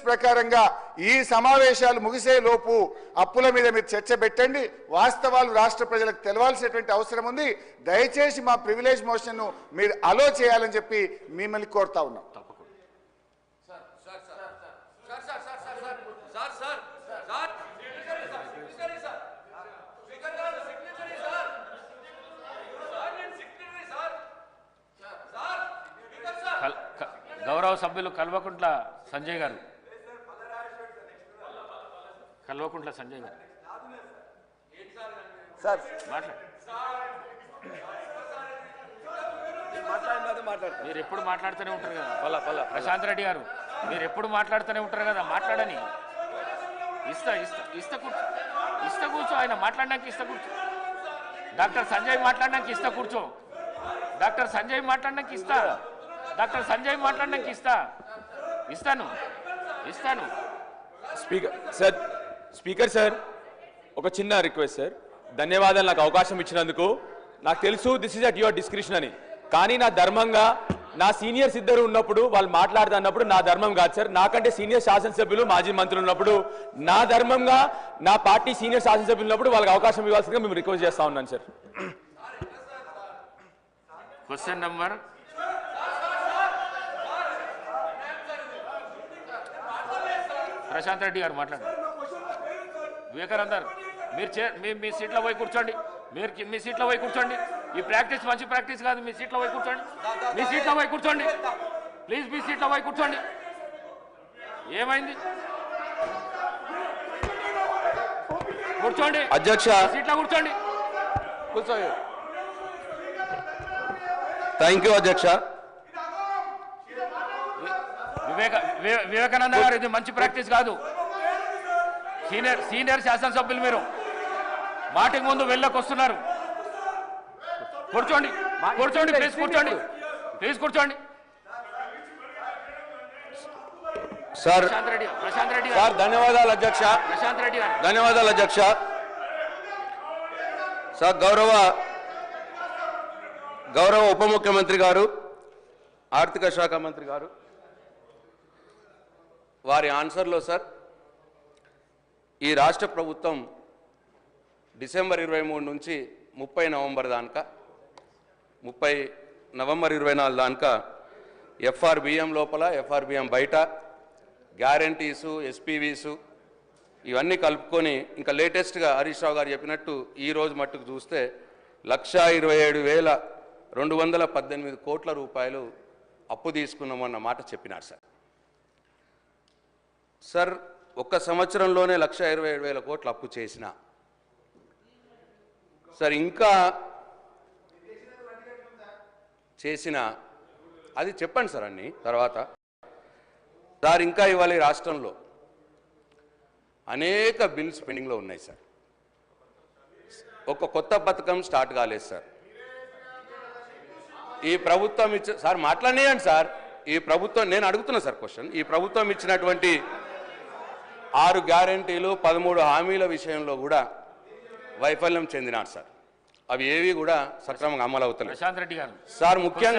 ప్రకారంగా ఈ సమావేశాలు ముగిసే లోపు అప్పుల మీద మీరు చర్చ పెట్టండి. వాస్తవాలు రాష్ట్ర ప్రజలకు తెలవాల్సినటువంటి అవసరం ఉంది. దయచేసి మా ప్రివిలేజ్ మోషన్ ను మీరు అలో చేయాలని చెప్పి మిమ్మల్ని కోరుతా ఉన్నాం. గౌరవ సభ్యులు కల్వకుంట్ల సంజయ్ గారు, కల్వకుంట్ల సంజయ్ గారు సార్ మీరు ఎప్పుడు మాట్లాడుతూనే ఉంటారు కదా. ప్రశాంత్ రెడ్డి గారు మీరు ఎప్పుడు మాట్లాడుతూనే ఉంటారు కదా, మాట్లాడని. ఇస్తా కూర్చో. ఆయన మాట్లాడడానికి ఇస్తా కూర్చో. డాక్టర్ సంజయ్ మాట్లాడడానికి ఇస్తా కూర్చో. డాక్టర్ సంజయ్ మాట్లాడడానికి ఇస్తా. డాక్టర్ సంజయ్ మాట్లాడడానికి ఇస్తాను. స్పీకర్ సార్, ఒక చిన్న రిక్వెస్ట్ సార్. ధన్యవాదాలు నాకు అవకాశం ఇచ్చినందుకు. నాకు తెలుసు this is at your description అని, కానీ నా ధర్మంగా నా సీనియర్స్ ఇద్దరు ఉన్నప్పుడు వాళ్ళు మాట్లాడుతున్నప్పుడు నా ధర్మం కాదు సార్. నాకంటే సీనియర్ శాసనసభ్యులు మాజీ మంత్రులు ఉన్నప్పుడు నా ధర్మంగా నా పార్టీ సీనియర్ శాసనసభ్యులు ఉన్నప్పుడు వాళ్ళకి అవకాశం ఇవ్వాల్సిందిగా మేము రిక్వెస్ట్ చేస్తా ఉన్నాను sir. Question number Prashant Reddy గారు మాట్లాడండి. వివేకానందర్ మీరు మీ సీట్లో పోయి కూర్చోండి. మీ సీట్లో పోయి కూర్చోండి. ఈ ప్రాక్టీస్ మంచి ప్రాక్టీస్ కాదు. మీ సీట్లో పోయి కూర్చోండి. ప్లీజ్ మీ సీట్లో పోయి కూర్చోండి. ఏమైంది? కూర్చోండి అధ్యక్ష. సీట్లో కూర్చోండి. థ్యాంక్ యూ అధ్యక్ష. వివేకానంద గారు ఇది మంచి ప్రాక్టీస్ కాదు. సీనియర్ శాసనసభ్యులు మీరు మాటికి ముందు వెళ్ళకొస్తున్నారు. కూర్చోండి. ప్లీజ్ కూర్చోండి. సార్ ప్రశాంత్ రెడ్డి సార్ ధన్యవాదాలు అధ్యక్ష. ప్రశాంత్ రెడ్డి గారు ధన్యవాదాలు అధ్యక్ష. సార్ గౌరవ ఉప ముఖ్యమంత్రి గారు, ఆర్థిక శాఖ మంత్రి గారు వారి ఆన్సర్లో సార్, ఈ రాష్ట్ర ప్రభుత్వం డిసెంబర్ 23 నుంచి 30 నవంబర్ దాకా 30 నవంబర్ 24 దాకా ఎఫ్ఆర్బిఎం లోపల, ఎఫ్ఆర్బిఎం బయట గ్యారంటీసు, ఎస్పీవీసు ఇవన్నీ కలుపుకొని ఇంకా లేటెస్ట్గా హరీష్ రావు గారు చెప్పినట్టు ఈరోజు మట్టుకు చూస్తే 1,27,218 కోట్ల రూపాయలు అప్పు తీసుకున్నామన్న మాట చెప్పినారు సార్. సార్ ఒక్క సంవత్సరంలోనే 1,27,000 కోట్లు అప్పు చేసిన సార్, ఇంకా చేసిన అది చెప్పండి సార్ అన్ని తర్వాత. సార్ ఇంకా ఇవాళ ఈ రాష్ట్రంలో అనేక బిల్స్ పెండింగ్లో ఉన్నాయి సార్. ఒక కొత్త పథకం స్టార్ట్ కాలేదు సార్. ఈ ప్రభుత్వం సార్ మాట్లాడేయండి సార్. ఈ ప్రభుత్వం నేను అడుగుతున్నా సార్ క్వశ్చన్. ఈ ప్రభుత్వం ఇచ్చినటువంటి 6 గ్యారంటీలు 13 హామీల విషయంలో కూడా వైఫల్యం చెందినారు సార్. అవి ఏవి కూడా సక్రమంగా అమలు అవుతున్నాయి ప్రశాంత్ రెడ్డి గారు సార్. ముఖ్యంగా